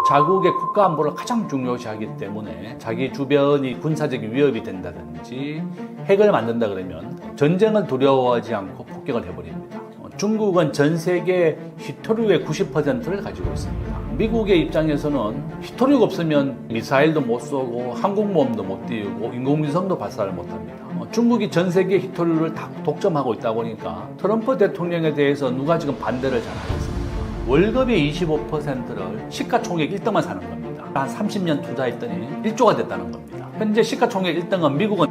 자국의 국가 안보를 가장 중요시하기 때문에 자기 주변이 군사적인 위협이 된다든지 핵을 만든다 그러면 전쟁을 두려워하지 않고 폭격을 해버립니다. 중국은 전 세계 히토류의 90%를 가지고 있습니다. 미국의 입장에서는 히토류가 없으면 미사일도 못 쏘고 항공모함도 못 띄우고 인공위성도 발사를 못합니다. 중국이 전 세계 히토류를 다 독점하고 있다 보니까 트럼프 대통령에 대해서 누가 지금 반대를 잘 하겠습니까? 월급의 25%를 시가총액 1등만 사는 겁니다. 한 30년 투자했더니 1조가 됐다는 겁니다. 현재 시가총액 1등은 미국은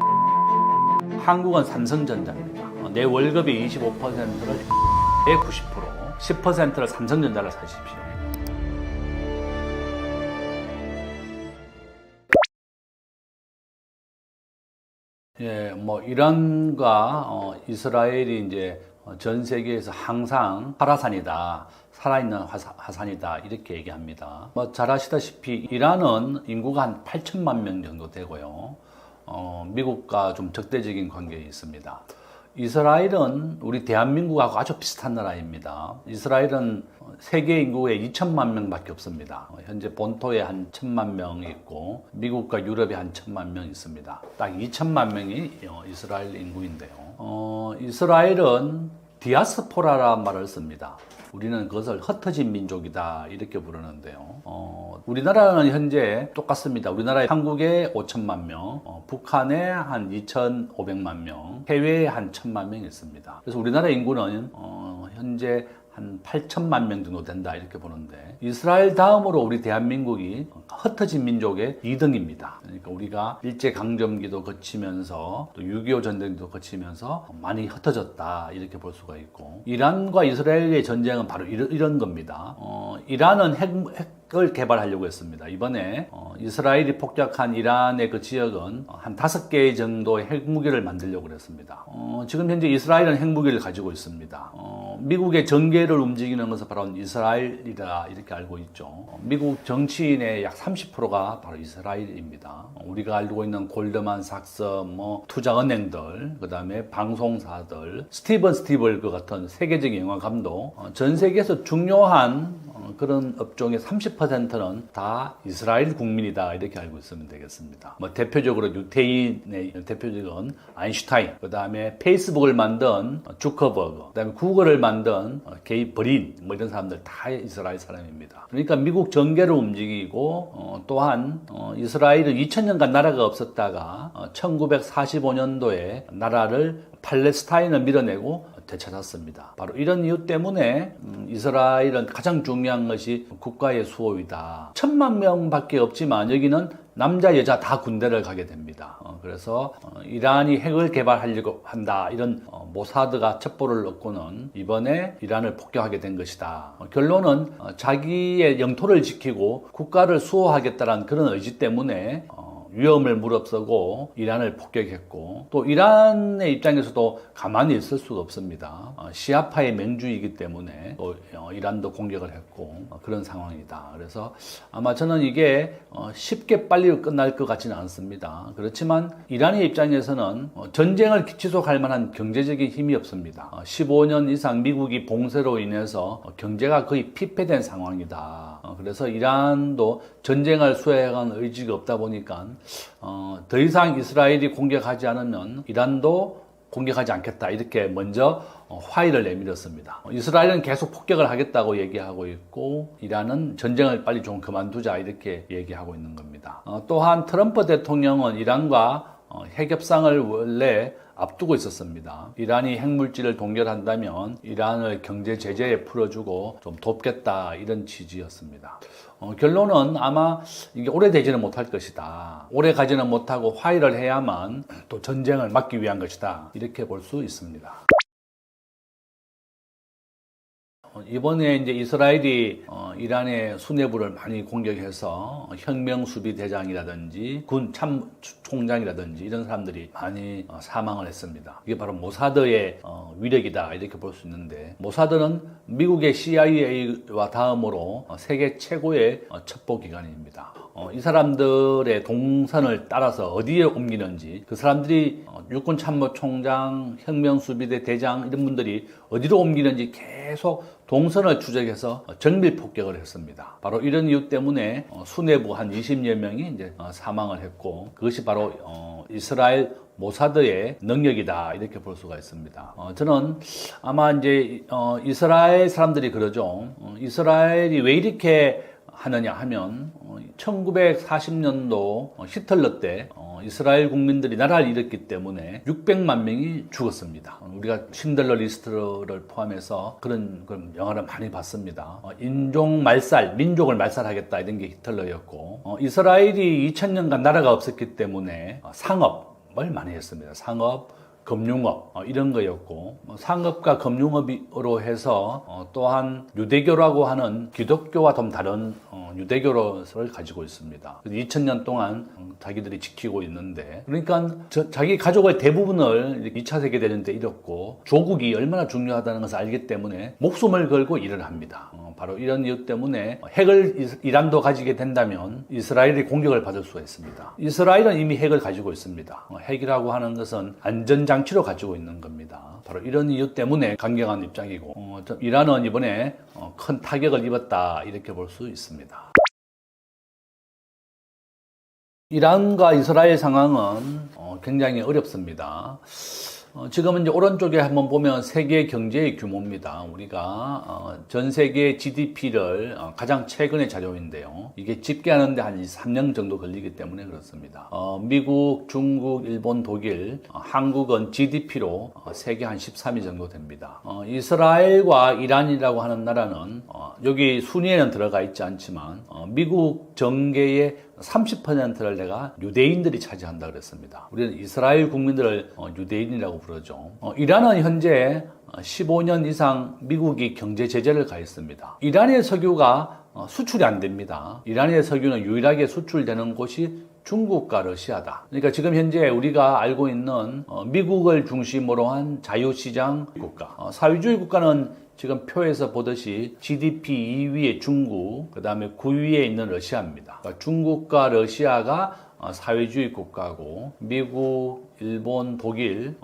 한국은 삼성전자입니다. 내 월급의 25%를 90%, 10%를 삼성전자를 사십시오. 예, 이란과 이스라엘이 이제 전 세계에서 항상 활화산이다, 살아있는 화산이다 이렇게 얘기합니다. 잘 아시다시피 이란은 인구가 한 8천만 명 정도 되고요. 미국과 좀 적대적인 관계에 있습니다. 이스라엘은 우리 대한민국하고 아주 비슷한 나라입니다. 이스라엘은 세계 인구의 2천만 명밖에 없습니다. 현재 본토에 한 1천만 명 있고 미국과 유럽에 한 1천만 명 있습니다. 딱 2천만 명이 이스라엘 인구인데요. 이스라엘은 디아스포라라는 말을 씁니다. 우리는 그것을 흩어진 민족이다 이렇게 부르는데요. 우리나라는 현재 똑같습니다. 우리나라에 한국에 5천만 명, 북한에 한 2,500만 명, 해외에 한 1,000만 명 있습니다. 그래서 우리나라 인구는 현재 한 8천만 명 정도 된다 이렇게 보는데 이스라엘 다음으로 우리 대한민국이 흩어진 민족의 2등입니다. 그러니까 우리가 일제강점기도 거치면서 또 6.25 전쟁도 거치면서 많이 흩어졌다 이렇게 볼 수가 있고 이란과 이스라엘의 전쟁은 바로 이런 겁니다. 이란은 핵을 개발하려고 했습니다. 이번에 이스라엘이 폭격한 이란의 그 지역은 한 5개 정도의 핵무기를 만들려고 했습니다. 지금 현재 이스라엘은 핵무기를 가지고 있습니다. 미국의 전개를 움직이는 것은 바로 이스라엘이다 이렇게 알고 있죠. 미국 정치인의 약 30%가 바로 이스라엘입니다. 우리가 알고 있는 골드만삭스, 투자은행들, 그 다음에 방송사들, 스티븐 스티벌그 같은 세계적인 영화감독, 전 세계에서 중요한 그런 업종의 30%는 다 이스라엘 국민이다 이렇게 알고 있으면 되겠습니다. 대표적으로 유태인의 대표적인 아인슈타인, 그 다음에 페이스북을 만든 주커버그, 그 다음에 구글을 만든 게이 버린 이런 사람들 다 이스라엘 사람입니다. 그러니까 미국 정계를 움직이고 또한 이스라엘은 2000년간 나라가 없었다가 1945년도에 나라를 팔레스타인을 밀어내고 되찾았습니다. 바로 이런 이유 때문에 이스라엘은 가장 중요한 것이 국가의 수호이다. 1,000만 명밖에 없지만 여기는 남자 여자 다 군대를 가게 됩니다. 그래서 이란이 핵을 개발하려고 한다 이런 모사드가 첩보를 얻고는 이번에 이란을 폭격하게 된 것이다. 결론은 자기의 영토를 지키고 국가를 수호하겠다는 그런 의지 때문에 위험을 무릅쓰고 이란을 폭격했고 또 이란의 입장에서도 가만히 있을 수가 없습니다. 시아파의 맹주이기 때문에 또 이란도 공격을 했고 그런 상황이다. 그래서 아마 저는 이게 쉽게 빨리 끝날 것 같지는 않습니다. 그렇지만 이란의 입장에서는 전쟁을 지속할 만한 경제적인 힘이 없습니다. 15년 이상 미국이 봉쇄로 인해서 경제가 거의 피폐된 상황이다. 그래서 이란도 전쟁을 수행한 의지가 없다 보니까 더 이상 이스라엘이 공격하지 않으면 이란도 공격하지 않겠다 이렇게 먼저 화의를 내밀었습니다. 이스라엘은 계속 폭격을 하겠다고 얘기하고 있고 이란은 전쟁을 빨리 좀 그만두자 이렇게 얘기하고 있는 겁니다. 또한 트럼프 대통령은 이란과 핵협상을 원래 앞두고 있었습니다. 이란이 핵물질을 동결한다면 이란을 경제 제재에 풀어주고 좀 돕겠다 이런 취지였습니다. 결론은 아마 이게 오래되지는 못할 것이다. 오래 가지는 못하고 화해를 해야만 또 전쟁을 막기 위한 것이다. 이렇게 볼 수 있습니다. 이번에 이제 이스라엘이 이란의 수뇌부를 많이 공격해서 혁명수비대장이라든지 군 참총장이라든지 이런 사람들이 많이 사망을 했습니다. 이게 바로 모사드의 위력이다 이렇게 볼 수 있는데 모사드는 미국의 CIA와 다음으로 세계 최고의 첩보기관입니다. 이 사람들의 동선을 따라서 어디에 옮기는지 그 사람들이 육군참모총장, 혁명수비대 대장 이런 분들이 어디로 옮기는지 계속 동선을 추적해서 정밀 폭격을 했습니다. 바로 이런 이유 때문에 수뇌부 한 20여 명이 이제 사망을 했고, 그것이 바로 이스라엘 모사드의 능력이다, 이렇게 볼 수가 있습니다. 저는 아마 이제 이스라엘 사람들이 그러죠. 이스라엘이 왜 이렇게 하느냐 하면 1940년도 히틀러 때 이스라엘 국민들이 나라를 잃었기 때문에 600만 명이 죽었습니다. 우리가 신들러 리스트를 포함해서 그런 영화를 많이 봤습니다. 인종 말살, 민족을 말살하겠다, 이런 게 히틀러였고, 이스라엘이 2000년간 나라가 없었기 때문에 상업을 많이 했습니다. 상업, 금융업 이런 거였고, 상업과 금융업으로 해서 또한 유대교라고 하는 기독교와 좀 다른 유대교를 가지고 있습니다. 2000년 동안 자기들이 지키고 있는데, 그러니까 자기 가족의 대부분을 2차 세계대전 때 잃었고, 조국이 얼마나 중요하다는 것을 알기 때문에 목숨을 걸고 일을 합니다. 바로 이런 이유 때문에 핵을 이란도 가지게 된다면 이스라엘이 공격을 받을 수가 있습니다. 이스라엘은 이미 핵을 가지고 있습니다. 핵이라고 하는 것은 안전장치로 가지고 있는 겁니다. 바로 이런 이유 때문에 강경한 입장이고, 이란은 이번에 큰 타격을 입었다, 이렇게 볼 수 있습니다. 이란과 이스라엘 상황은 굉장히 어렵습니다. 지금은 이제 오른쪽에 한번 보면 세계 경제의 규모입니다. 우리가 전 세계 GDP를 가장 최근의 자료인데요. 이게 집계하는데 한 3년 정도 걸리기 때문에 그렇습니다. 미국, 중국, 일본, 독일, 한국은 GDP로 세계 한 13위 정도 됩니다. 이스라엘과 이란이라고 하는 나라는 여기 순위에는 들어가 있지 않지만 미국 정계의 30%를 내가 유대인들이 차지한다 그랬습니다. 우리는 이스라엘 국민들을 유대인이라고 부르죠. 이란은 현재 15년 이상 미국이 경제 제재를 가했습니다. 이란의 석유가 수출이 안 됩니다. 이란의 석유는 유일하게 수출되는 곳이 중국과 러시아다. 그러니까 지금 현재 우리가 알고 있는 미국을 중심으로 한 자유시장 국가, 사회주의 국가는 지금 표에서 보듯이 GDP 2위의 중국, 그 다음에 9위에 있는 러시아입니다. 그러니까 중국과 러시아가 사회주의 국가고, 미국, 일본, 독일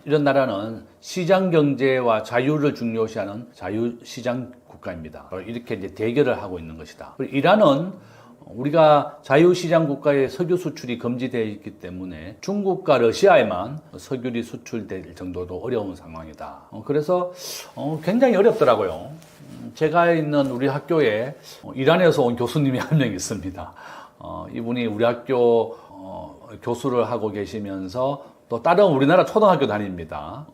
이런 나라는 시장 경제와 자유를 중요시하는 자유시장 국가입니다. 이렇게 이제 대결을 하고 있는 것이다. 그리고 이란은 우리가 자유시장 국가의 석유 수출이 금지되어 있기 때문에 중국과 러시아에만 석유리 수출될 정도로 어려운 상황이다. 그래서 굉장히 어렵더라고요. 제가 있는 우리 학교에 이란에서 온 교수님이 한 명 있습니다. 이분이 우리 학교 교수를 하고 계시면서 또 다른 우리나라 초등학교 다닙니다.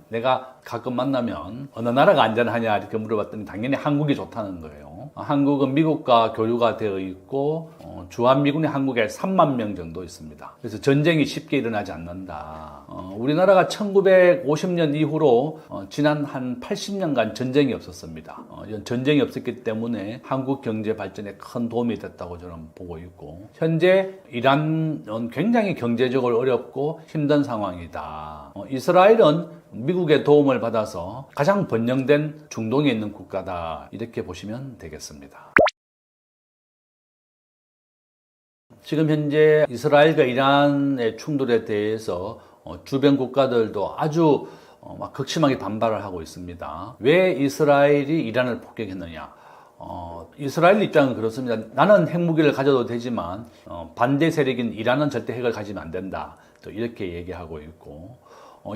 내가 가끔 만나면 어느 나라가 안전하냐 이렇게 물어봤더니 당연히 한국이 좋다는 거예요. 한국은 미국과 교류가 되어 있고 주한미군이 한국에 3만 명 정도 있습니다. 그래서 전쟁이 쉽게 일어나지 않는다. 우리나라가 1950년 이후로 지난 한 80년간 전쟁이 없었습니다. 전쟁이 없었기 때문에 한국 경제 발전에 큰 도움이 됐다고 저는 보고 있고, 현재 이란은 굉장히 경제적으로 어렵고 힘든 상황이다. 이스라엘은 미국의 도움을 받아서 가장 번영된 중동에 있는 국가다, 이렇게 보시면 되겠습니다. 지금 현재 이스라엘과 이란의 충돌에 대해서 주변 국가들도 아주 막 극심하게 반발을 하고 있습니다. 왜 이스라엘이 이란을 폭격했느냐? 이스라엘 입장은 그렇습니다. 나는 핵무기를 가져도 되지만 반대 세력인 이란은 절대 핵을 가지면 안 된다, 또 이렇게 얘기하고 있고,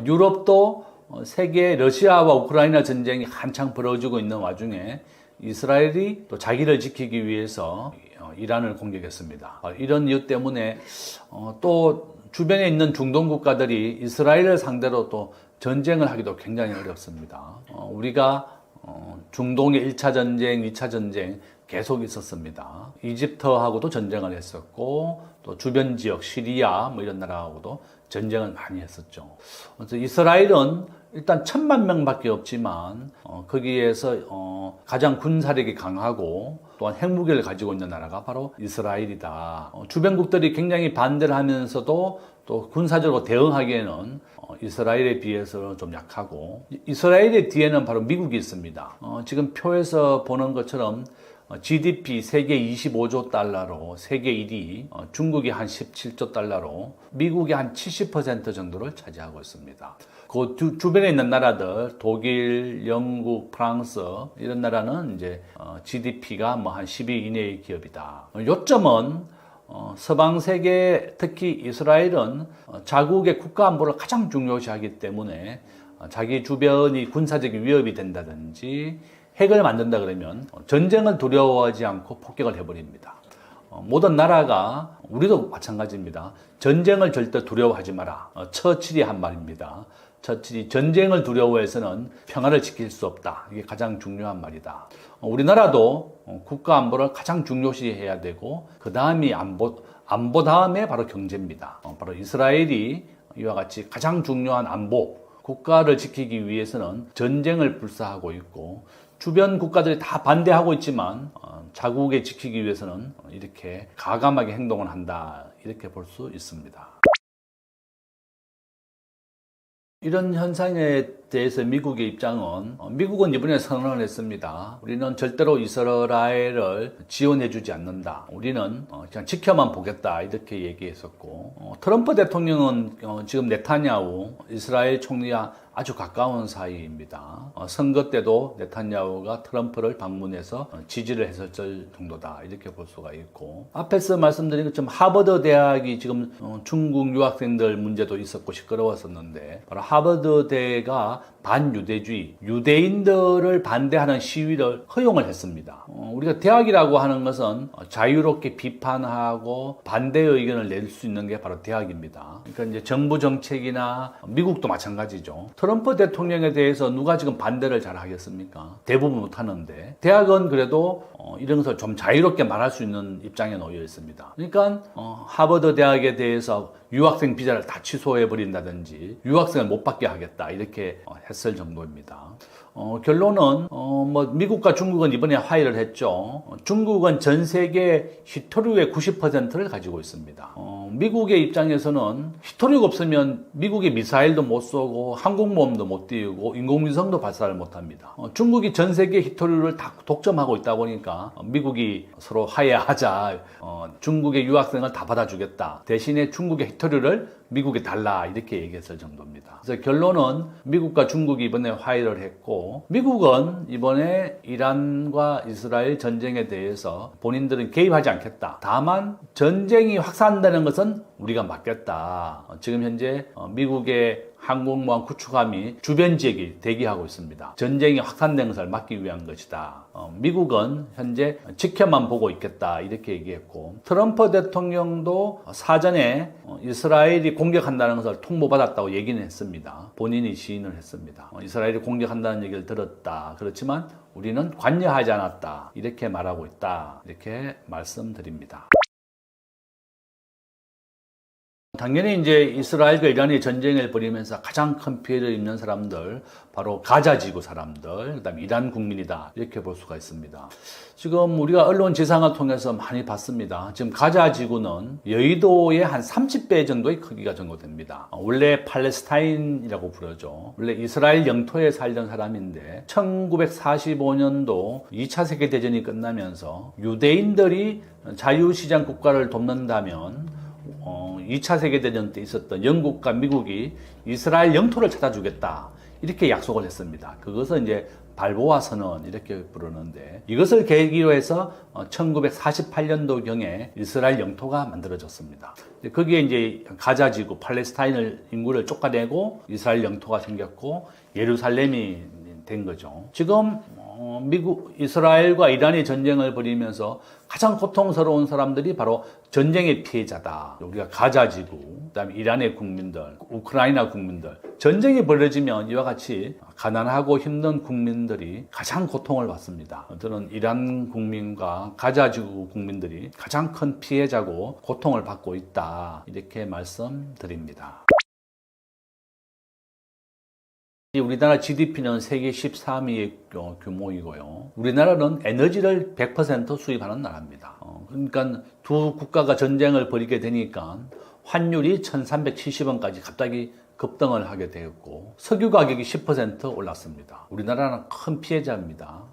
유럽도 세계 러시아와 우크라이나 전쟁이 한창 벌어지고 있는 와중에 이스라엘이 또 자기를 지키기 위해서 이란을 공격했습니다. 이런 이유 때문에 또 주변에 있는 중동 국가들이 이스라엘을 상대로 또 전쟁을 하기도 굉장히 어렵습니다. 우리가 중동의 1차 전쟁, 2차 전쟁 계속 있었습니다. 이집트하고도 전쟁을 했었고, 또 주변 지역 시리아 뭐 이런 나라하고도 전쟁을 많이 했었죠. 그래서 이스라엘은 일단 1000만 명밖에 없지만 거기에서 가장 군사력이 강하고 또한 핵무기를 가지고 있는 나라가 바로 이스라엘이다. 주변국들이 굉장히 반대를 하면서도 또 군사적으로 대응하기에는 이스라엘에 비해서는 좀 약하고, 이스라엘의 뒤에는 바로 미국이 있습니다. 지금 표에서 보는 것처럼 GDP 세계 25조 달러로 세계 1위, 중국이 한 17조 달러로 미국이 한 70% 정도를 차지하고 있습니다. 그 주변에 있는 나라들, 독일, 영국, 프랑스 이런 나라는 이제 GDP가 뭐 한 10위 이내의 기업이다. 요점은 서방 세계, 특히 이스라엘은 자국의 국가 안보를 가장 중요시하기 때문에 자기 주변이 군사적인 위협이 된다든지 핵을 만든다 그러면 전쟁을 두려워하지 않고 폭격을 해버립니다. 모든 나라가, 우리도 마찬가지입니다. 전쟁을 절대 두려워하지 마라. 처칠이 한 말입니다. 처칠이 전쟁을 두려워해서는 평화를 지킬 수 없다. 이게 가장 중요한 말이다. 우리나라도 국가 안보를 가장 중요시해야 되고 그 다음이 안보 다음에 바로 경제입니다. 바로 이스라엘이 이와 같이 가장 중요한 안보, 국가를 지키기 위해서는 전쟁을 불사하고 있고 주변 국가들이 다 반대하고 있지만 자국에 지키기 위해서는 이렇게 가감하게 행동을 한다. 이렇게 볼 수 있습니다. 이런 현상에 대해서 미국의 입장은, 미국은 이번에 선언을 했습니다. 우리는 절대로 이스라엘을 지원해주지 않는다. 우리는 그냥 지켜만 보겠다. 이렇게 얘기했었고, 트럼프 대통령은 지금 네타냐후 이스라엘 총리와 아주 가까운 사이입니다. 선거 때도 네타냐후가 트럼프를 방문해서 지지를 했었을 정도다. 이렇게 볼 수가 있고, 앞에서 말씀드린 것처럼 하버드 대학이 지금 중국 유학생들 문제도 있었고 시끄러웠었는데, 바로 하버드대가 반유대주의, 유대인들을 반대하는 시위를 허용을 했습니다. 우리가 대학이라고 하는 것은 자유롭게 비판하고 반대 의견을 낼 수 있는 게 바로 대학입니다. 그러니까 이제 정부 정책이나 미국도 마찬가지죠. 트럼프 대통령에 대해서 누가 지금 반대를 잘 하겠습니까? 대부분 못 하는데, 대학은 그래도 이런 것을 좀 자유롭게 말할 수 있는 입장에 놓여 있습니다. 그러니까 하버드 대학에 대해서 유학생 비자를 다 취소해 버린다든지 유학생을 못 받게 하겠다 이렇게 했을 정도입니다. 결론은 뭐 미국과 중국은 이번에 화해를 했죠. 중국은 전 세계 히토류의 90%를 가지고 있습니다. 미국의 입장에서는 히토류가 없으면 미국의 미사일도 못 쏘고 항공모함도 못 띄우고 인공위성도 발사를 못 합니다. 중국이 전 세계 히토류를 다 독점하고 있다 보니까 미국이 서로 화해하자, 중국의 유학생을 다 받아주겠다. 대신에 중국의 히토류를 미국에 달라 이렇게 얘기했을 정도입니다. 그래서 결론은 미국과 중국이 이번에 화해를 했고, 미국은 이번에 이란과 이스라엘 전쟁에 대해서 본인들은 개입하지 않겠다. 다만 전쟁이 확산되는 것은 우리가 막겠다. 지금 현재 미국의 항공모함 구축함이 주변 지역에 대기하고 있습니다. 전쟁이 확산된 것을 막기 위한 것이다. 미국은 현재 지켜만 보고 있겠다 이렇게 얘기했고, 트럼프 대통령도 사전에 이스라엘이 공격한다는 것을 통보받았다고 얘기는 했습니다. 본인이 시인을 했습니다. 이스라엘이 공격한다는 얘기를 들었다. 그렇지만 우리는 관여하지 않았다. 이렇게 말하고 있다. 이렇게 말씀드립니다. 당연히 이제 이스라엘과 이란이 전쟁을 벌이면서 가장 큰 피해를 입는 사람들, 바로 가자 지구 사람들, 그다음에 이란 국민이다 이렇게 볼 수가 있습니다. 지금 우리가 언론 지상을 통해서 많이 봤습니다. 지금 가자 지구는 여의도의 한 30배 정도의 크기가 정도됩니다. 원래 팔레스타인이라고 부르죠. 원래 이스라엘 영토에 살던 사람인데 1945년도 2차 세계대전이 끝나면서 유대인들이 자유시장 국가를 돕는다면 2차 세계대전 때 있었던 영국과 미국이 이스라엘 영토를 찾아주겠다 이렇게 약속을 했습니다. 그것을 이제 발보아 선언 이렇게 부르는데, 이것을 계기로 해서 1948년도경에 이스라엘 영토가 만들어졌습니다. 거기에 이제 가자 지구 팔레스타인을 인구를 쫓아내고 이스라엘 영토가 생겼고 예루살렘이 된 거죠. 지금 미국, 이스라엘과 이란이 전쟁을 벌이면서 가장 고통스러운 사람들이 바로 전쟁의 피해자다. 우리가 가자 지구, 그다음에 이란의 국민들, 우크라이나 국민들. 전쟁이 벌어지면 이와 같이 가난하고 힘든 국민들이 가장 고통을 받습니다. 저는 이란 국민과 가자 지구 국민들이 가장 큰 피해자고 고통을 받고 있다. 이렇게 말씀드립니다. 우리나라 GDP는 세계 13위의 규모이고요. 우리나라는 에너지를 100% 수입하는 나라입니다. 그러니까 두 국가가 전쟁을 벌이게 되니까 환율이 1370원까지 갑자기 급등을 하게 되었고, 석유 가격이 10% 올랐습니다. 우리나라는 큰 피해자입니다.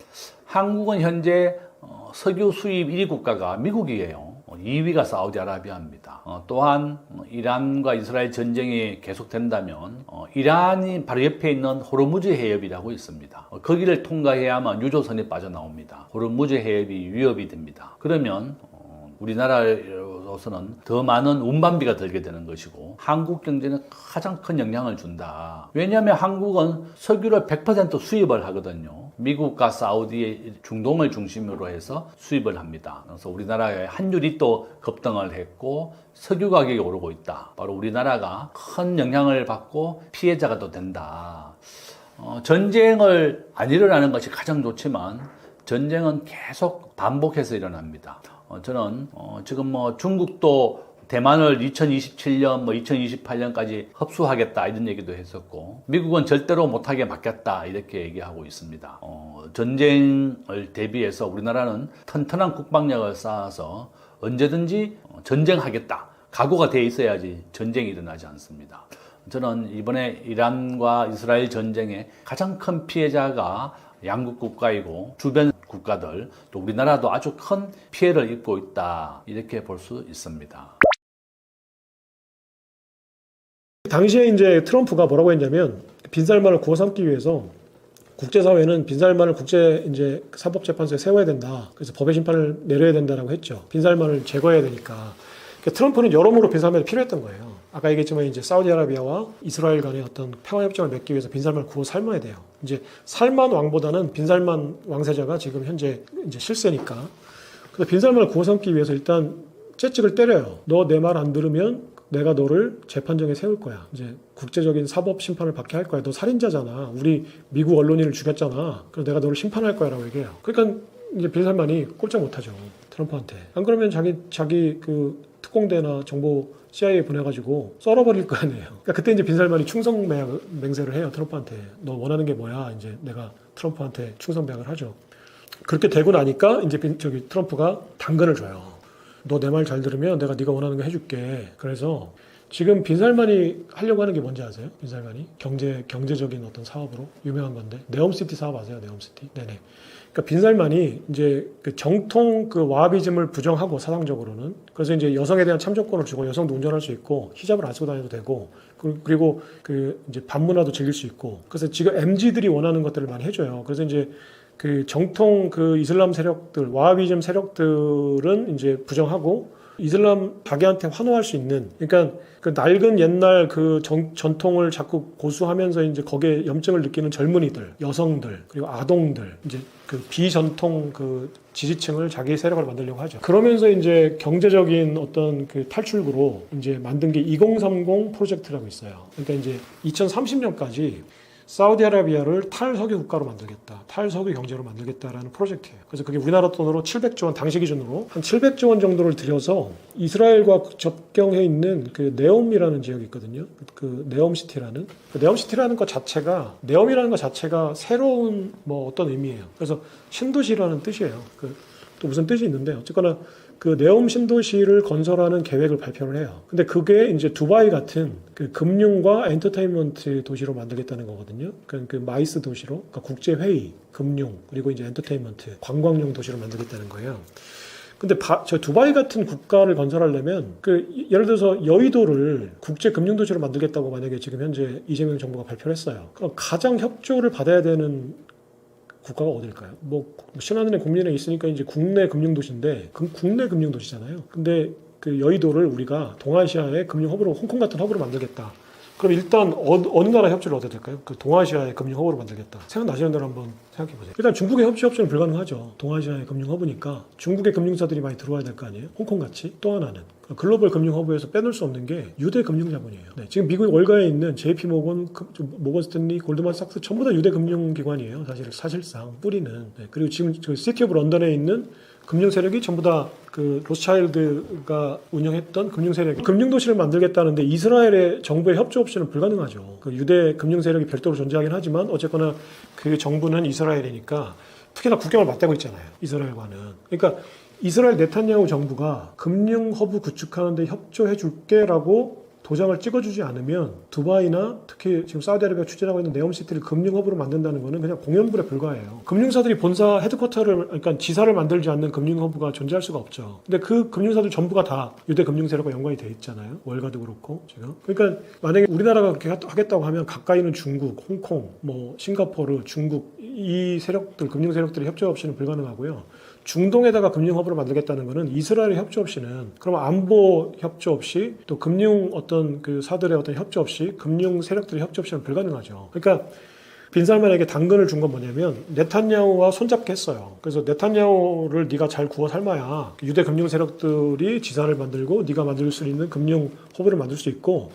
한국은 현재 석유 수입 1위 국가가 미국이에요. 2위가 사우디아라비아입니다. 또한 이란과 이스라엘 전쟁이 계속된다면 이란이 바로 옆에 있는 호르무즈 해협이라고 있습니다. 거기를 통과해야만 유조선이 빠져나옵니다. 호르무즈 해협이 위협이 됩니다. 그러면 우리나라로서는 더 많은 운반비가 들게 되는 것이고 한국 경제는 가장 큰 영향을 준다. 왜냐하면 한국은 석유를 100% 수입을 하거든요. 미국과 사우디, 중동을 중심으로 해서 수입을 합니다. 그래서 우리나라의 환율이 또 급등을 했고 석유 가격이 오르고 있다. 바로 우리나라가 큰 영향을 받고 피해자가 또 된다. 전쟁을 안 일어나는 것이 가장 좋지만 전쟁은 계속 반복해서 일어납니다. 저는 지금 중국도 대만을 2027년, 2028년까지 흡수하겠다 이런 얘기도 했었고 미국은 절대로 못하게 막겠다 이렇게 얘기하고 있습니다. 전쟁을 대비해서 우리나라는 튼튼한 국방력을 쌓아서 언제든지 전쟁하겠다 각오가 돼 있어야지 전쟁이 일어나지 않습니다. 저는 이번에 이란과 이스라엘 전쟁의 가장 큰 피해자가 양국 국가이고 주변 국가들 또 우리나라도 아주 큰 피해를 입고 있다 이렇게 볼 수 있습니다. 당시에 이제 트럼프가 뭐라고 했냐면 빈살만을 구워 삼기 위해서 국제사회는 빈살만을 국제 이제 사법재판소에 세워야 된다. 그래서 법의 심판을 내려야 된다라고 했죠. 빈살만을 제거해야 되니까. 그러니까 트럼프는 여러모로 빈살만이 필요했던 거예요. 아까 얘기했지만 이제 사우디아라비아와 이스라엘 간의 어떤 평화협정을 맺기 위해서 빈살만을 구워 삶아야 돼요. 이제 살만 왕보다는 빈살만 왕세자가 지금 현재 이제 실세니까. 그래서 빈살만을 구워 삼기 위해서 일단 채찍을 때려요. 너 내 말 안 들으면 내가 너를 재판정에 세울 거야. 이제 국제적인 사법 심판을 받게 할 거야. 너 살인자잖아. 우리 미국 언론인을 죽였잖아. 그래서 내가 너를 심판할 거야라고 얘기해요. 그러니까 이제 빈살만이 꼼짝 못하죠. 트럼프한테. 안 그러면 자기 그 특공대나 정보 CIA 보내가지고 썰어버릴 거 아니에요. 그러니까 그때 이제 빈살만이 충성 맹세를 해요. 트럼프한테. 너 원하는 게 뭐야? 이제 내가 트럼프한테 충성맹을 하죠. 그렇게 되고 나니까 이제 트럼프가 당근을 줘요. 너 내 말 잘 들으면 내가 네가 원하는 거 해줄게. 그래서 지금 빈살만이 하려고 하는 게 뭔지 아세요? 빈살만이 경제적인 어떤 사업으로 유명한 건데 네옴시티 사업 아세요? 네옴시티. 네네. 그러니까 빈살만이 이제 그 정통 그 와하비즘을 부정하고 사상적으로는 그래서 이제 여성에 대한 참정권을 주고 여성도 운전할 수 있고 히잡을 안 쓰고 다녀도 되고 그리고 그 이제 반문화도 즐길 수 있고 그래서 지금 MZ들이 원하는 것들을 많이 해줘요. 그래서 이제 그 정통 그 이슬람 세력들, 와하비즘 세력들은 이제 부정하고 이슬람 자기한테 환호할 수 있는, 그러니까 그 낡은 옛날 그 전통을 자꾸 고수하면서 이제 거기에 염증을 느끼는 젊은이들, 여성들, 그리고 아동들, 이제 그 비전통 그 지지층을 자기 세력을 만들려고 하죠. 그러면서 이제 경제적인 어떤 그 탈출구로 이제 만든 게 2030 프로젝트라고 있어요. 그러니까 이제 2030년까지 사우디아라비아를 탈석유 국가로 만들겠다. 탈석유 경제로 만들겠다라는 프로젝트예요. 그래서 그게 우리나라 돈으로 700조 원, 당시 기준으로 한 700조 원 정도를 들여서 이스라엘과 접경해 있는 그 네옴이라는 지역이 있거든요. 그 네옴시티라는. 그 네옴시티라는 것 자체가, 네옴이라는 것 자체가 새로운 뭐 어떤 의미예요. 그래서 신도시라는 뜻이에요. 또 무슨 뜻이 있는데 어쨌거나 그 네옴 신도시를 건설하는 계획을 발표를 해요. 근데 그게 이제 두바이 같은 그 금융과 엔터테인먼트 도시로 만들겠다는 거거든요. 그 마이스 도시로, 그러니까 국제 회의, 금융, 그리고 이제 엔터테인먼트, 관광용 도시로 만들겠다는 거예요. 근데 저 두바이 같은 국가를 건설하려면 예를 들어서 여의도를 국제 금융 도시로 만들겠다고 만약에 지금 현재 이재명 정부가 발표를 했어요. 그럼 가장 협조를 받아야 되는 국가가 어딜까요? 신한은행 국민은행 있으니까 이제 국내 금융도시인데, 국내 금융도시잖아요. 근데 그 여의도를 우리가 동아시아의 금융 허브로, 홍콩 같은 허브로 만들겠다. 그럼 일단 어느 나라 협조를 얻어야 될까요? 그 동아시아의 금융 허브로 만들겠다. 생각나시는 대로 한번 생각해 보세요. 일단 중국의 협조는 불가능하죠. 동아시아의 금융 허브니까 중국의 금융사들이 많이 들어와야 될 거 아니에요? 홍콩 같이. 또 하나는 글로벌 금융 허브에서 빼놓을 수 없는 게 유대 금융 자본이에요. 네, 지금 미국 월가에 있는 JP 모건, 모건 스탠리, 골드만삭스 전부 다 유대 금융 기관이에요. 사실상 뿌리는. 네, 그리고 지금 시티 오브 런던에 있는 금융 세력이 전부 다 그 로스차일드가 운영했던 금융 세력, 금융 도시를 만들겠다는데 이스라엘의 정부의 협조 없이는 불가능하죠. 그 유대 금융 세력이 별도로 존재하긴 하지만 어쨌거나 그 정부는 이스라엘이니까 특히나 국경을 맞대고 있잖아요. 이스라엘과는. 그러니까 이스라엘 네탄야후 정부가 금융 허브 구축하는데 협조해 줄게라고 도장을 찍어주지 않으면 두바이나 특히 지금 사우디아라비아가 추진하고 있는 네옴시티를 금융허브로 만든다는 것은 그냥 공연불에 불과해요. 금융사들이 본사 헤드쿼터를 그러니까 지사를 만들지 않는 금융허브가 존재할 수가 없죠. 근데 그 금융사들 전부가 다 유대 금융세력과 연관이 돼 있잖아요. 월가도 그렇고 지금. 그러니까 만약에 우리나라가 그렇게 하겠다고 하면 가까이는 중국, 홍콩, 뭐 싱가포르, 중국 이 세력들 금융 세력들의 협조 없이는 불가능하고요. 중동에다가 금융 허브를 만들겠다는 것은 이스라엘의 협조 없이는 그럼 안보 협조 없이 또 금융 어떤 그 사들의 어떤 협조 없이 금융 세력들의 협조 없이는 불가능하죠. 그러니까 빈살만에게 당근을 준 건 뭐냐면 네탄야후와 손잡게 했어요. 그래서 네탄야후를 네가 잘 구워 삶아야 유대 금융 세력들이 지사를 만들고 네가 만들 수 있는 금융 허브를 만들 수 있고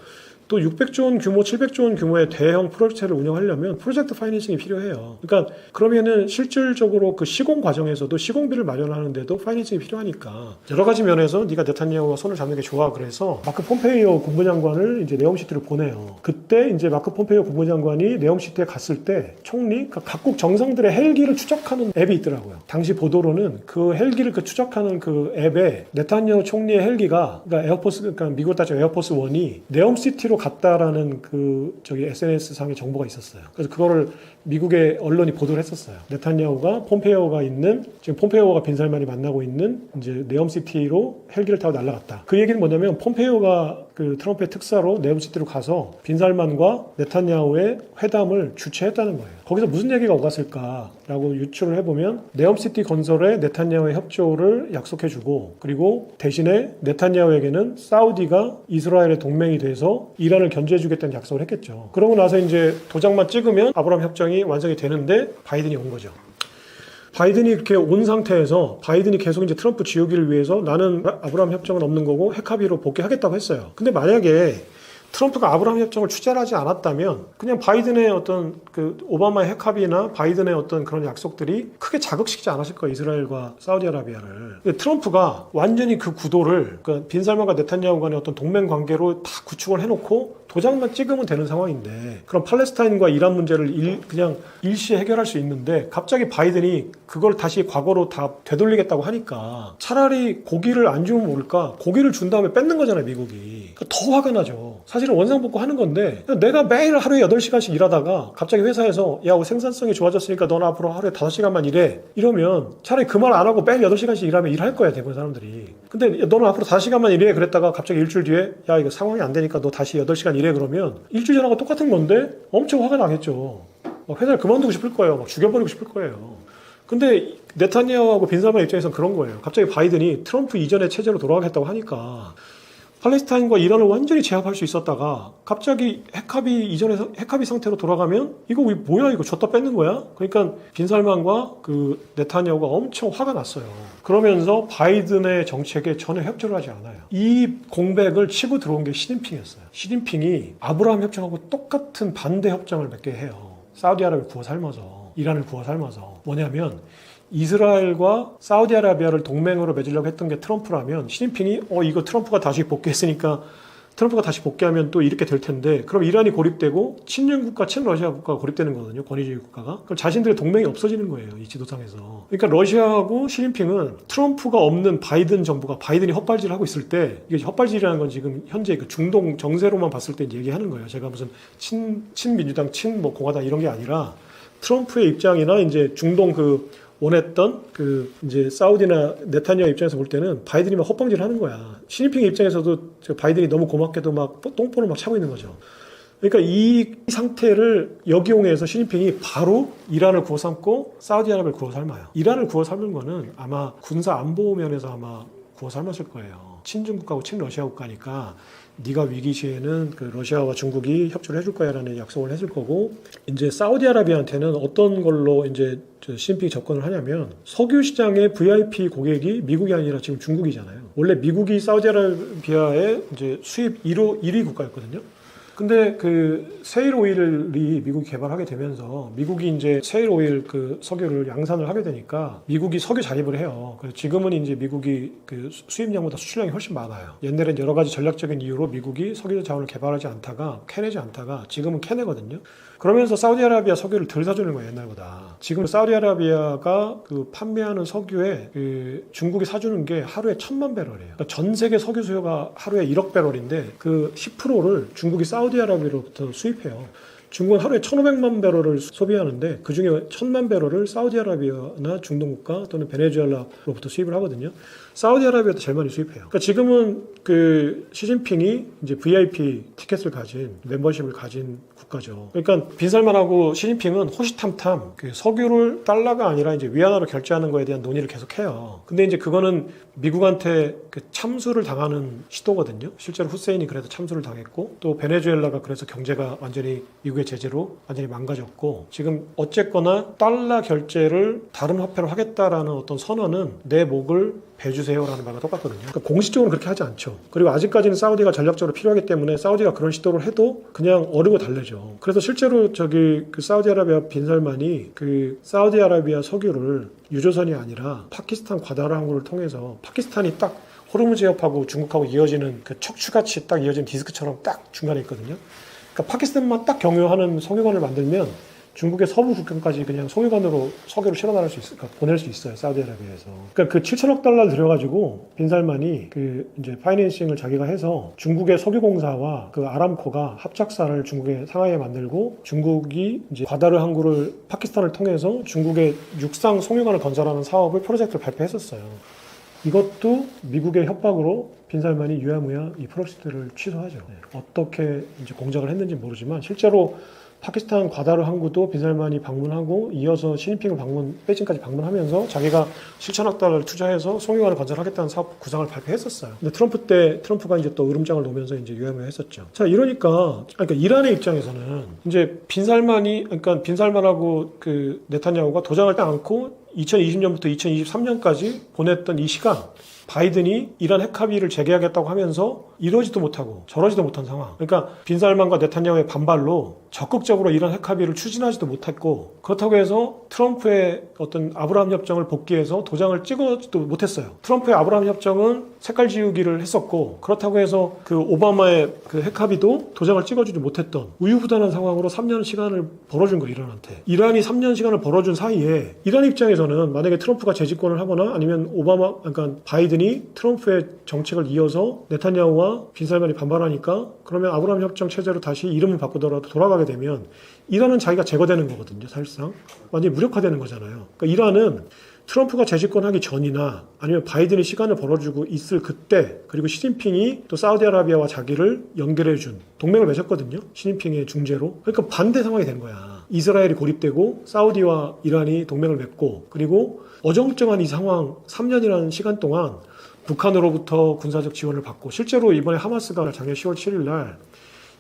또 600조 원 규모, 700조 원 규모의 대형 프로젝트를 운영하려면 프로젝트 파이낸싱이 필요해요. 그러니까 그러면은 실질적으로 그 시공 과정에서도 시공비를 마련하는데도 파이낸싱이 필요하니까 여러 가지 면에서 네가 네탄야후와 손을 잡는 게 좋아. 그래서 마크 폼페이오 국무장관을 이제 네옴시티로 보내요. 그때 이제 마크 폼페이오 국무장관이 네옴시티에 갔을 때 총리, 그러니까 각국 정상들의 헬기를 추적하는 앱이 있더라고요. 당시 보도로는 그 헬기를 그 추적하는 그 앱에 네탄야후 총리의 헬기가 그러니까 미국 따져 에어포스 1이 네옴시티로 갔다라는 그 저기 SNS 상의 정보가 있었어요. 그래서 그거를 미국의 언론이 보도를 했었어요. 네탄야후가 폼페이오가 있는 지금 폼페이오가 빈살만이 만나고 있는 이제 네옴시티로 헬기를 타고 날아갔다. 그 얘기는 뭐냐면 폼페이오가 그 트럼프의 특사로 네옴시티로 가서 빈살만과 네탄야후의 회담을 주최했다는 거예요. 거기서 무슨 얘기가 오갔을까라고 유추를 해보면 네옴시티 건설에 네탄야후의 협조를 약속해주고 그리고 대신에 네탄야후에게는 사우디가 이스라엘의 동맹이 돼서 이란을 견제해주겠다는 약속을 했겠죠. 그러고 나서 이제 도장만 찍으면 아브라함 협정이 완성이 되는데 바이든이 온 거죠. 바이든이 이렇게 온 상태에서 바이든이 계속 이제 트럼프 지우기를 위해서 나는 아브라함 협정은 없는 거고 핵합의로 복귀하겠다고 했어요. 근데 만약에 트럼프가 아브라함 협정을 취재하지 않았다면 그냥 바이든의 어떤 그 오바마의 핵합의나 바이든의 어떤 그런 약속들이 크게 자극시키지 않았을 거예요. 이스라엘과 사우디아라비아를. 근데 트럼프가 완전히 그 구도를 그러니까 빈살만과 네탄야후 간의 어떤 동맹 관계로 다 구축을 해놓고 도장만 찍으면 되는 상황인데 그럼 팔레스타인과 이란 문제를 그냥 일시에 해결할 수 있는데 갑자기 바이든이 그걸 다시 과거로 다 되돌리겠다고 하니까 차라리 고기를 안 주면 모를까 고기를 준 다음에 뺏는 거잖아요, 미국이. 그러니까 더 화가 나죠. 사실은 원상복구 하는 건데 내가 매일 하루에 8시간씩 일하다가 갑자기 회사에서 야, 생산성이 좋아졌으니까 너는 앞으로 하루에 5시간만 일해. 이러면 차라리 그 말 안 하고 매일 8시간씩 일하면 일할 거야, 대부분 사람들이. 근데 너는 앞으로 5시간만 일해. 그랬다가 갑자기 일주일 뒤에 야, 이거 상황이 안 되니까 너 다시 8시간 일해. 그러면 일주일 전하고 똑같은 건데 엄청 화가 나겠죠. 막 회사를 그만두고 싶을 거예요. 막 죽여버리고 싶을 거예요. 근데 네타냐후하고 빈살만 입장에서는 그런 거예요. 갑자기 바이든이 트럼프 이전의 체제로 돌아가겠다고 하니까 팔레스타인과 이란을 완전히 제압할 수 있었다가 갑자기 핵합의 이전에서 핵합의 상태로 돌아가면 이거 뭐야, 이거 줬다 뺏는 거야? 그러니까 빈살만과 그 네타냐후가 엄청 화가 났어요. 그러면서 바이든의 정책에 전혀 협조를 하지 않아요. 이 공백을 치고 들어온 게 시진핑이었어요. 시진핑이 아브라함 협정하고 똑같은 반대 협정을 맺게 해요. 사우디아라비아를 구워 삶아서, 이란을 구워 삶아서. 뭐냐면 이스라엘과 사우디아라비아를 동맹으로 맺으려고 했던 게 트럼프라면 시진핑이 이거 트럼프가 다시 복귀했으니까 트럼프가 다시 복귀하면 또 이렇게 될 텐데 그럼 이란이 고립되고 친윤 국가, 친러시아 국가가 고립되는 거거든요. 권위주의 국가가. 그럼 자신들의 동맹이 없어지는 거예요. 이 지도상에서. 그러니까 러시아하고 시진핑은 트럼프가 없는 바이든 정부가 바이든이 헛발질을 하고 있을 때 이게 헛발질이라는 건 지금 현재 그 중동 정세로만 봤을 때 얘기하는 거예요. 제가 무슨 친민주당, 뭐 공화당 이런 게 아니라 트럼프의 입장이나 이제 중동 원했던 이제 사우디나 네타냐후 입장에서 볼 때는 바이든이 막 헛방질 하는 거야. 시진핑 입장에서도 바이든이 너무 고맙게도 막 똥볼을 막 차고 있는 거죠. 그러니까 이 상태를 역이용해서 시진핑이 바로 이란을 구워 삶고 사우디아라비아를 구워 삶아요. 이란을 구워 삶은 거는 아마 군사 안보 면에서 아마 구워 삶았을 거예요. 친중국가고 친러시아 국가니까 네가 위기 시에는 그 러시아와 중국이 협조를 해줄 거야라는 약속을 했을 거고 이제 사우디아라비아한테는 어떤 걸로 이제 시진핑이 접근을 하냐면 석유 시장의 VIP 고객이 미국이 아니라 지금 중국이잖아요. 원래 미국이 사우디아라비아의 이제 수입 1위 국가였거든요. 근데 그 세일 오일이 미국이 개발하게 되면서 미국이 이제 세일 오일 그 석유를 양산을 하게 되니까 미국이 석유 자립을 해요. 그래서 지금은 이제 미국이 그 수입량보다 수출량이 훨씬 많아요. 옛날엔 여러 가지 전략적인 이유로 미국이 석유 자원을 개발하지 않다가 캐내지 않다가 지금은 캐내거든요. 그러면서 사우디아라비아 석유를 덜 사주는 거예요, 옛날보다. 지금 사우디아라비아가 그 판매하는 석유에 그 중국이 사주는 게 하루에 1,000만 배럴이에요. 그러니까 전 세계 석유 수요가 하루에 1억 배럴인데 그 10%를 중국이 사우디아라비아로부터 수입해요. 중국은 하루에 1,500만 배럴을 소비하는데 그 중에 1,000만 배럴을 사우디아라비아나 중동 국가 또는 베네수엘라로부터 수입을 하거든요. 사우디아라비아도 제일 많이 수입해요. 그러니까 지금은 그 시진핑이 이제 VIP 티켓을 가진 멤버십을 가진 국가죠. 그러니까 빈살만하고 시진핑은 호시탐탐 그 석유를 달러가 아니라 이제 위안화로 결제하는 거에 대한 논의를 계속해요. 근데 이제 그거는 미국한테 그 참수를 당하는 시도거든요. 실제로 후세인이 그래서 참수를 당했고 또 베네수엘라가 그래서 경제가 완전히 미국의 제재로 완전히 망가졌고 지금 어쨌거나 달러 결제를 다른 화폐로 하겠다라는 어떤 선언은 내 목을 배주세요라는 말과 똑같거든요. 그러니까 공식적으로 그렇게 하지 않죠. 그리고 아직까지는 사우디가 전략적으로 필요하기 때문에 사우디가 그런 시도를 해도 그냥 어르고 달래죠. 그래서 실제로 저기 그 사우디아라비아 빈살만이 그 사우디아라비아 석유를 유조선이 아니라 파키스탄 과다르 항구를 통해서 파키스탄이 딱 호르무즈 해협하고 중국하고 이어지는 그 척추같이 딱 이어진 디스크처럼 딱 중간에 있거든요. 그러니까 파키스탄만 딱 경유하는 석유관을 만들면 중국의 서부 국경까지 그냥 석유관으로 석유를 실어나갈 수 있어요. 그러니까 보낼 수 있어요. 사우디아라비아에서. 그러니까 그 7천억 달러를 들여가지고 빈살만이 그 이제 파이낸싱을 자기가 해서 중국의 석유공사와 그 아람코가 합작사를 중국의 상하이에 만들고 중국이 이제 과다르 항구를 파키스탄을 통해서 중국의 육상 석유관을 건설하는 사업을 프로젝트를 발표했었어요. 이것도 미국의 협박으로 빈살만이 유야무야 이 프로젝트를 취소하죠. 어떻게 이제 공작을 했는지 모르지만 실제로 파키스탄 과다르 항구도 빈살만이 방문하고 이어서 시진핑을 베이징까지 방문하면서 자기가 7천억 달러를 투자해서 석유관을 건설하겠다는 사업 구상을 발표했었어요. 근데 트럼프가 이제 또 으름장을 놓으면서 이제 유야무야 했었죠. 자, 그러니까 이란의 입장에서는 이제 빈살만하고 그 네타냐후가 도장을 떼 않고 2020년부터 2023년까지 보냈던 이 시간 바이든이 이란 핵 합의를 재개하겠다고 하면서 이러지도 못하고 저러지도 못한 상황. 그러니까 빈살만과 네타냐후의 반발로 적극적으로 이란 핵 합의를 추진하지도 못했고 그렇다고 해서 트럼프의 어떤 아브라함 협정을 복귀해서 도장을 찍어지도 못했어요. 트럼프의 아브라함 협정은 색깔 지우기를 했었고 그렇다고 해서 그 오바마의 그 핵 합의도 도장을 찍어주지 못했던 우유부단한 상황으로 3년 시간을 벌어준 거예요. 이란한테. 이란이 3년 시간을 벌어준 사이에 이란 입장에서는 만약에 트럼프가 재집권을 하거나 아니면 그러니까 바이든이 트럼프의 정책을 이어서 네타냐후와 빈살만이 반발하니까 그러면 아브라함 협정 체제로 다시 이름을 바꾸더라도 돌아가게 되면 이란은 자기가 제거되는 거거든요. 사실상 완전히 무력화되는 거잖아요. 그러니까 이란은 트럼프가 재집권하기 전이나 아니면 바이든이 시간을 벌어주고 있을 그때 그리고 시진핑이 또 사우디아라비아와 자기를 연결해준 동맹을 맺었거든요. 시진핑의 중재로. 그러니까 반대 상황이 된 거야. 이스라엘이 고립되고 사우디와 이란이 동맹을 맺고 그리고 어정쩡한 이 상황 3년이라는 시간 동안 북한으로부터 군사적 지원을 받고 실제로 이번에 하마스가 작년 10월 7일 날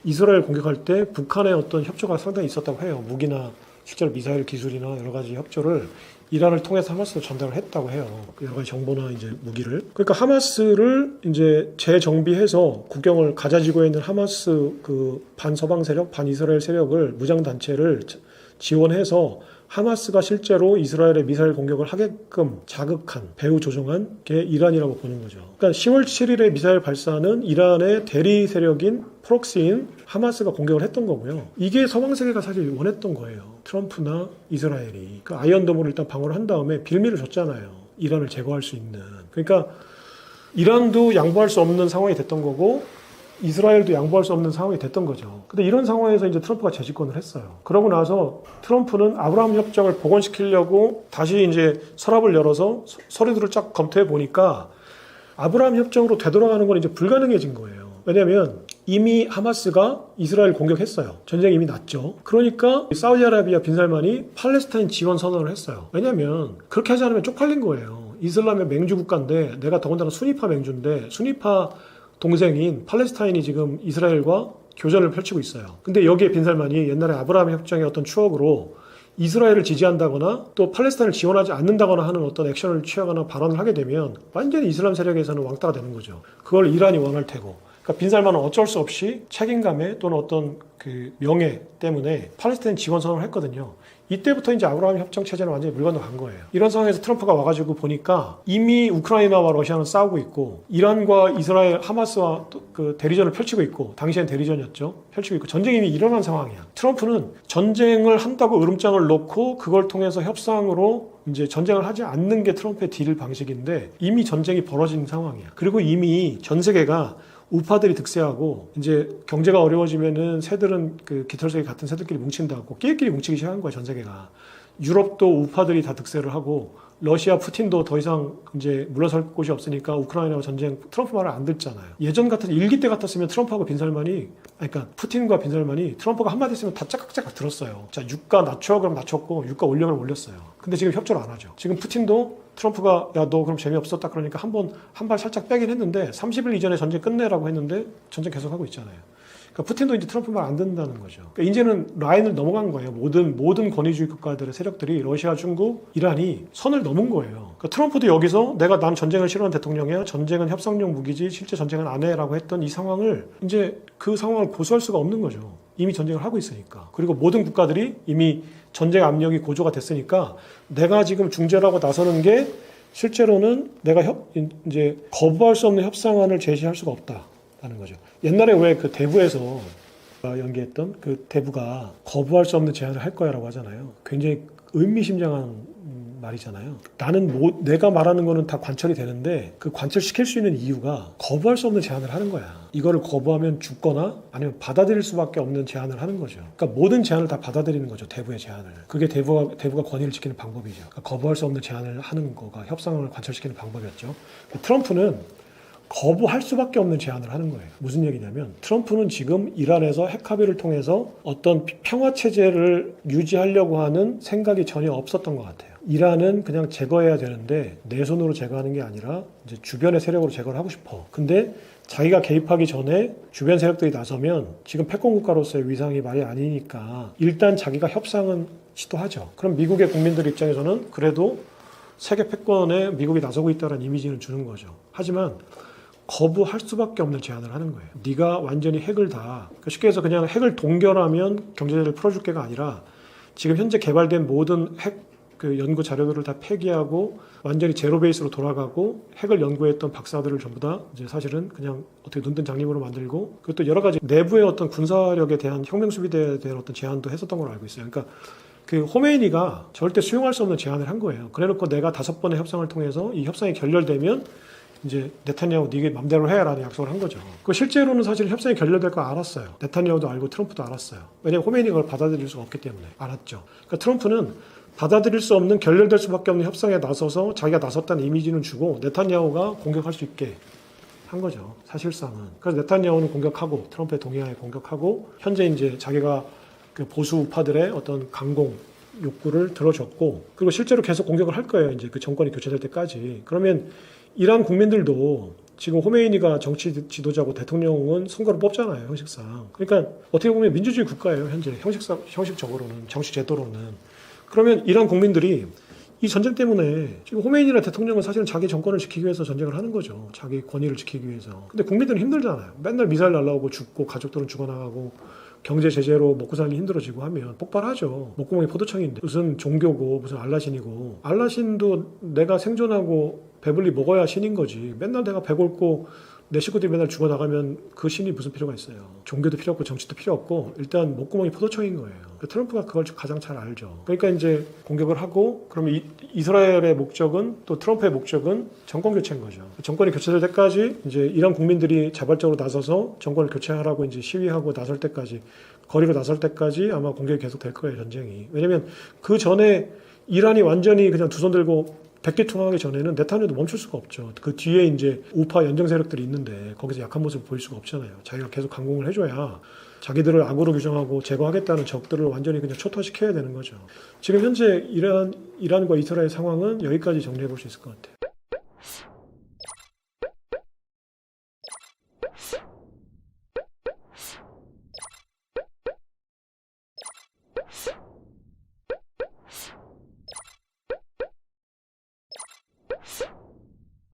이스라엘 공격할 때 북한의 어떤 협조가 상당히 있었다고 해요. 무기나 실제로 미사일 기술이나 여러 가지 협조를 이란을 통해서 하마스로 전달을 했다고 해요. 여러 가지 정보나 이제 무기를. 그러니까 하마스를 이제 재정비해서 국경을 가자지구에 있는 하마스 그 반서방 세력, 반이스라엘 세력을 무장 단체를 지원해서 하마스가 실제로 이스라엘의 미사일 공격을 하게끔 자극한, 배후 조종한 게 이란이라고 보는 거죠. 그러니까 10월 7일에 미사일 발사는 이란의 대리 세력인 프록시인 하마스가 공격을 했던 거고요. 이게 서방 세계가 사실 원했던 거예요. 트럼프나 이스라엘이. 그 아이언도무를 일단 방어를 한 다음에 빌미를 줬잖아요. 이란을 제거할 수 있는. 그러니까 이란도 양보할 수 없는 상황이 됐던 거고 이스라엘도 양보할 수 없는 상황이 됐던 거죠. 근데 이런 상황에서 이제 트럼프가 재집권을 했어요. 그러고 나서 트럼프는 아브라함 협정을 복원시키려고 다시 이제 서랍을 열어서 서류들을 쫙 검토해 보니까 아브라함 협정으로 되돌아가는 건 이제 불가능해진 거예요. 왜냐하면 이미 하마스가 이스라엘 공격했어요. 전쟁이 이미 났죠. 그러니까 사우디아라비아 빈살만이 팔레스타인 지원 선언을 했어요. 왜냐하면 그렇게 하지 않으면 쪽팔린 거예요. 이슬람의 맹주 국가인데 내가 더군다나 수니파 맹주인데 수니파 동생인 팔레스타인이 지금 이스라엘과 교전을 펼치고 있어요. 근데 여기에 빈살만이 옛날에 아브라함 협정의 어떤 추억으로 이스라엘을 지지한다거나 또 팔레스타인을 지원하지 않는다거나 하는 어떤 액션을 취하거나 발언을 하게 되면 완전히 이슬람 세력에서는 왕따가 되는 거죠. 그걸 이란이 원할 테고 그러니까 빈살만은 어쩔 수 없이 책임감에 또는 어떤 그 명예 때문에 팔레스타인 지원 선언을 했거든요. 이때부터 이제 아브라함 협정 체제는 완전히 물 건너간 거예요. 이런 상황에서 트럼프가 와가지고 보니까 이미 우크라이나와 러시아는 싸우고 있고 이란과 이스라엘 하마스와 그 대리전을 펼치고 있고 당시엔 대리전이었죠. 펼치고 있고 전쟁이 이미 일어난 상황이야. 트럼프는 전쟁을 한다고 으름장을 놓고 그걸 통해서 협상으로 이제 전쟁을 하지 않는 게 트럼프의 딜 방식인데 이미 전쟁이 벌어진 상황이야. 그리고 이미 전 세계가 우파들이 득세하고 이제 경제가 어려워지면은 새들은 그 깃털새끼 같은 새들끼리 뭉친다고 끼리끼리 뭉치기 시작한 거야 전 세계가. 유럽도 우파들이 다 득세를 하고 러시아 푸틴도 더 이상 이제 물러설 곳이 없으니까 우크라이나와 전쟁 트럼프 말을 안 듣잖아요. 예전 같은 일기 때 같았으면 트럼프하고 빈살만이 그러니까 푸틴과 빈살만이 트럼프가 한마디 했으면 다 짝깍짝깍 들었어요. 자 유가 낮춰 그럼 낮췄고 유가 올려 그럼 올렸어요. 근데 지금 협조를 안 하죠. 지금 푸틴도 트럼프가 야 너 그럼 재미없었다 그러니까 한 발 살짝 빼긴 했는데 30일 이전에 전쟁 끝내라고 했는데 전쟁 계속하고 있잖아요. 그러니까 푸틴도 이제 트럼프 말 안 듣는다는 거죠. 그러니까 이제는 라인을 넘어간 거예요. 모든 권위주의 국가들의 세력들이 러시아, 중국, 이란이 선을 넘은 거예요. 그러니까 트럼프도 여기서 난 전쟁을 싫어하는 대통령이야. 전쟁은 협상용 무기지 실제 전쟁은 안 해라고 했던 이 상황을 이제 그 상황을 고수할 수가 없는 거죠. 이미 전쟁을 하고 있으니까. 그리고 모든 국가들이 이미 전쟁 압력이 고조가 됐으니까 내가 지금 중재라고 나서는 게 실제로는 내가 이제 거부할 수 없는 협상안을 제시할 수가 없다라는 거죠. 옛날에 왜 그 대부에서 연기했던 그 대부가 거부할 수 없는 제안을 할 거야라고 하잖아요. 굉장히 의미심장한 말이잖아요. 나는 내가 말하는 거는 다 관철이 되는데 그 관철시킬 수 있는 이유가 거부할 수 없는 제안을 하는 거야. 이거를 거부하면 죽거나 아니면 받아들일 수밖에 없는 제안을 하는 거죠. 그러니까 모든 제안을 다 받아들이는 거죠. 대부의 제안을. 그게 대부가 권위를 지키는 방법이죠. 그러니까 거부할 수 없는 제안을 하는 거가 협상을 관철시키는 방법이었죠. 트럼프는 거부할 수밖에 없는 제안을 하는 거예요. 무슨 얘기냐면 트럼프는 지금 이란에서 핵 합의를 통해서 어떤 평화 체제를 유지하려고 하는 생각이 전혀 없었던 것 같아요. 이란은 그냥 제거해야 되는데 내 손으로 제거하는 게 아니라 이제 주변의 세력으로 제거를 하고 싶어. 근데 자기가 개입하기 전에 주변 세력들이 나서면 지금 패권 국가로서의 위상이 말이 아니니까 일단 자기가 협상은 시도하죠. 그럼 미국의 국민들 입장에서는 그래도 세계 패권에 미국이 나서고 있다는 이미지는 주는 거죠. 하지만 거부할 수밖에 없는 제안을 하는 거예요. 네가 완전히 핵을 쉽게 해서 그냥 핵을 동결하면 경제제를 풀어줄게가 아니라 지금 현재 개발된 모든 핵 그 연구 자료들을 다 폐기하고 완전히 제로 베이스로 돌아가고 핵을 연구했던 박사들을 전부 다 이제 사실은 그냥 어떻게 눈뜬 장님으로 만들고 그것도 여러 가지 내부의 어떤 군사력에 대한 혁명 수비대에 대한 어떤 제안도 했었던 걸로 알고 있어요. 그러니까 그 호메이니가 절대 수용할 수 없는 제안을 한 거예요. 그래놓고 내가 5번의 협상을 통해서 이 협상이 결렬되면 이제 네타냐후 네게 맘대로 해라는 약속을 한 거죠. 그 실제로는 사실 협상이 결렬될 거 알았어요. 네타냐후도 알고 트럼프도 알았어요. 왜냐하면 호메이니가 그걸 받아들일 수가 없기 때문에 알았죠. 그러니까 트럼프는 받아들일 수 없는 결렬될 수밖에 없는 협상에 나서서 자기가 나섰다는 이미지는 주고 네타냐후가 공격할 수 있게 한 거죠. 사실상은. 그래서 네타냐후는 공격하고 트럼프의 동의하에 공격하고 현재 이제 자기가 그 보수 우파들의 어떤 강공 욕구를 들어줬고 그리고 실제로 계속 공격을 할 거예요. 이제 그 정권이 교체될 때까지. 그러면 이란 국민들도 지금 호메이니가 정치 지도자고 대통령은 선거로 뽑잖아요. 형식상. 그러니까 어떻게 보면 민주주의 국가예요. 현재 형식적으로는 정치 제도로는. 그러면 이란 국민들이 이 전쟁 때문에 지금 호메이니나 대통령은 사실은 자기 정권을 지키기 위해서 전쟁을 하는 거죠. 자기 권위를 지키기 위해서. 근데 국민들은 힘들잖아요. 맨날 미사일 날라오고 죽고 가족들은 죽어나가고 경제 제재로 먹고 살기 힘들어지고 하면 폭발하죠. 목구멍이 포도청인데 무슨 종교고 무슨 알라신이고 알라신도 내가 생존하고 배불리 먹어야 신인 거지. 맨날 내가 배고프고 내 식구들이 맨날 죽어나가면 그 신이 무슨 필요가 있어요. 종교도 필요 없고 정치도 필요 없고 일단 목구멍이 포도청인 거예요. 트럼프가 그걸 가장 잘 알죠. 그러니까 이제 공격을 하고 그러면 이스라엘의 목적은 또 트럼프의 목적은 정권 교체인 거죠. 정권이 교체될 때까지 이제 이란 국민들이 자발적으로 나서서 정권을 교체하라고 이제 시위하고 나설 때까지 거리로 나설 때까지 아마 공격이 계속 될 거예요. 전쟁이. 왜냐면 그 전에 이란이 완전히 그냥 두 손 들고 백기통하기 전에는 네타냐후도 멈출 수가 없죠. 그 뒤에 이제 우파 연정 세력들이 있는데 거기서 약한 모습을 보일 수가 없잖아요. 자기가 계속 강공을 해줘야 자기들을 악으로 규정하고 제거하겠다는 적들을 완전히 그냥 초토화시켜야 되는 거죠. 지금 현재 이란과 이스라엘 상황은 여기까지 정리해 볼 수 있을 것 같아요.